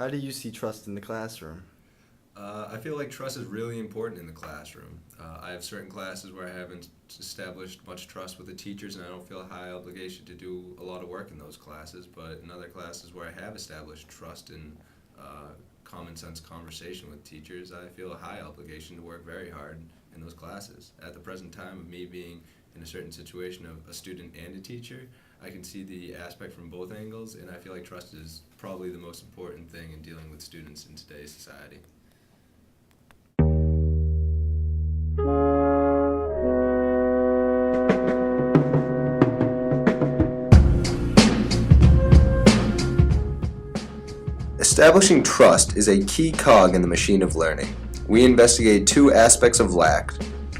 How do you see trust in the classroom? I feel like trust is really important in the classroom. I have certain classes where I haven't established much trust with the teachers, and I don't feel a high obligation to do a lot of work in those classes. But in other classes where I have established trust and common sense conversation with teachers, I feel a high obligation to work very hard in those classes. At the present time of me being in a certain situation of a student and a teacher, I can see the aspect from both angles, and I feel like trust is probably the most important thing in dealing with students in today's society. Establishing trust is a key cog in the machine of learning. We investigate two aspects of LAC,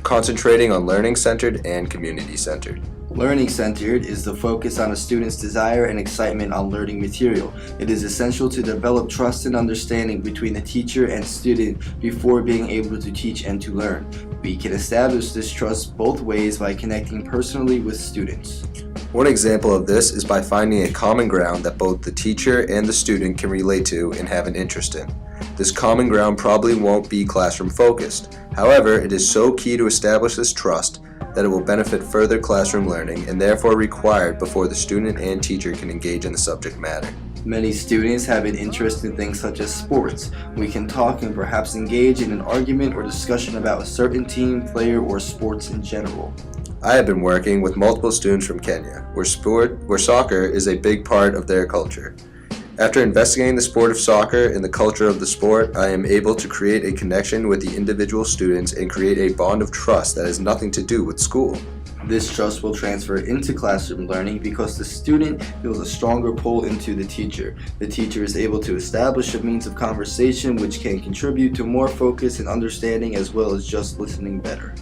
concentrating on learning-centered and community-centered. Learning-centered is the focus on a student's desire and excitement on learning material. It is essential to develop trust and understanding between the teacher and student before being able to teach and to learn. We can establish this trust both ways by connecting personally with students. One example of this is by finding a common ground that both the teacher and the student can relate to and have an interest in. This common ground probably won't be classroom focused. However, it is so key to establish this trust that it will benefit further classroom learning and therefore required before the student and teacher can engage in the subject matter. Many students have an interest in things such as sports. We can talk and perhaps engage in an argument or discussion about a certain team, player, or sports in general. I have been working with multiple students from Kenya, where soccer is a big part of their culture. After investigating the sport of soccer and the culture of the sport, I am able to create a connection with the individual students and create a bond of trust that has nothing to do with school. This trust will transfer into classroom learning because the student feels a stronger pull into the teacher. The teacher is able to establish a means of conversation which can contribute to more focus and understanding as well as just listening better.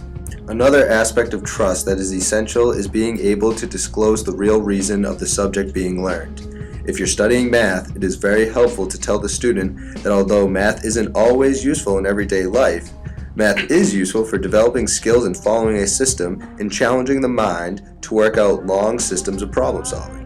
Another aspect of trust that is essential is being able to disclose the real reason of the subject being learned. If you're studying math, it is very helpful to tell the student that although math isn't always useful in everyday life, math is useful for developing skills and following a system and challenging the mind to work out long systems of problem solving.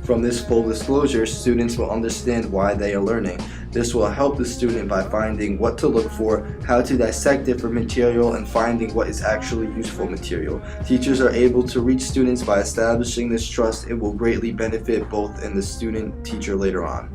From this full disclosure, students will understand why they are learning. This will help the student by finding what to look for, how to dissect different material, and finding what is actually useful material. Teachers are able to reach students by establishing this trust. It will greatly benefit both in the student-teacher later on.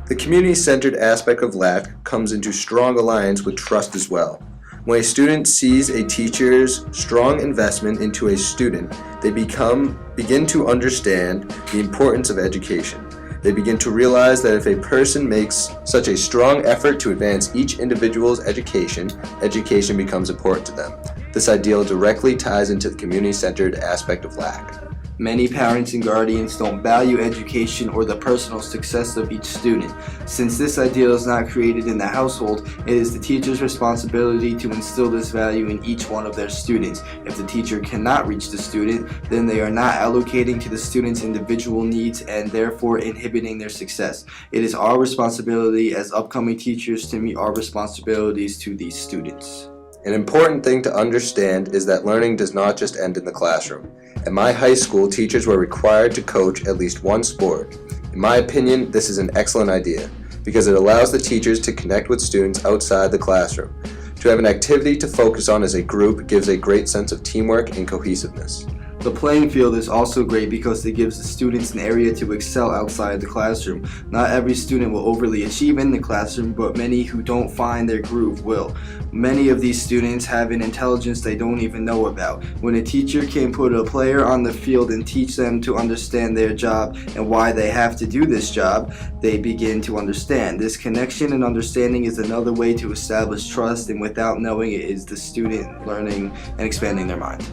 The community-centered aspect of LAC comes into strong alliance with trust as well. When a student sees a teacher's strong investment into a student, they begin to understand the importance of education. They begin to realize that if a person makes such a strong effort to advance each individual's education, education becomes important to them. This ideal directly ties into the community-centered aspect of LAC. Many parents and guardians don't value education or the personal success of each student. Since this ideal is not created in the household, it is the teacher's responsibility to instill this value in each one of their students. If the teacher cannot reach the student, then they are not allocating to the student's individual needs and therefore inhibiting their success. It is our responsibility as upcoming teachers to meet our responsibilities to these students. An important thing to understand is that learning does not just end in the classroom. At my high school, teachers were required to coach at least one sport. In my opinion, this is an excellent idea because it allows the teachers to connect with students outside the classroom. To have an activity to focus on as a group gives a great sense of teamwork and cohesiveness. The playing field is also great because it gives the students an area to excel outside the classroom. Not every student will overly achieve in the classroom, but many who don't find their groove will. Many of these students have an intelligence they don't even know about. When a teacher can put a player on the field and teach them to understand their job and why they have to do this job, they begin to understand. This connection and understanding is another way to establish trust, and without knowing it is the student learning and expanding their mind.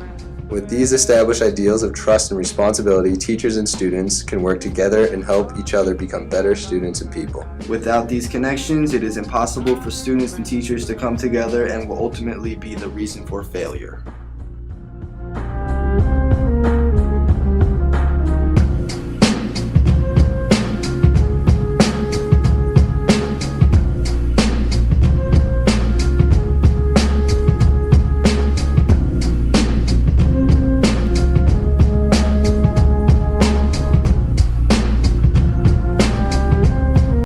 With these established ideals of trust and responsibility, teachers and students can work together and help each other become better students and people. Without these connections, it is impossible for students and teachers to come together and will ultimately be the reason for failure.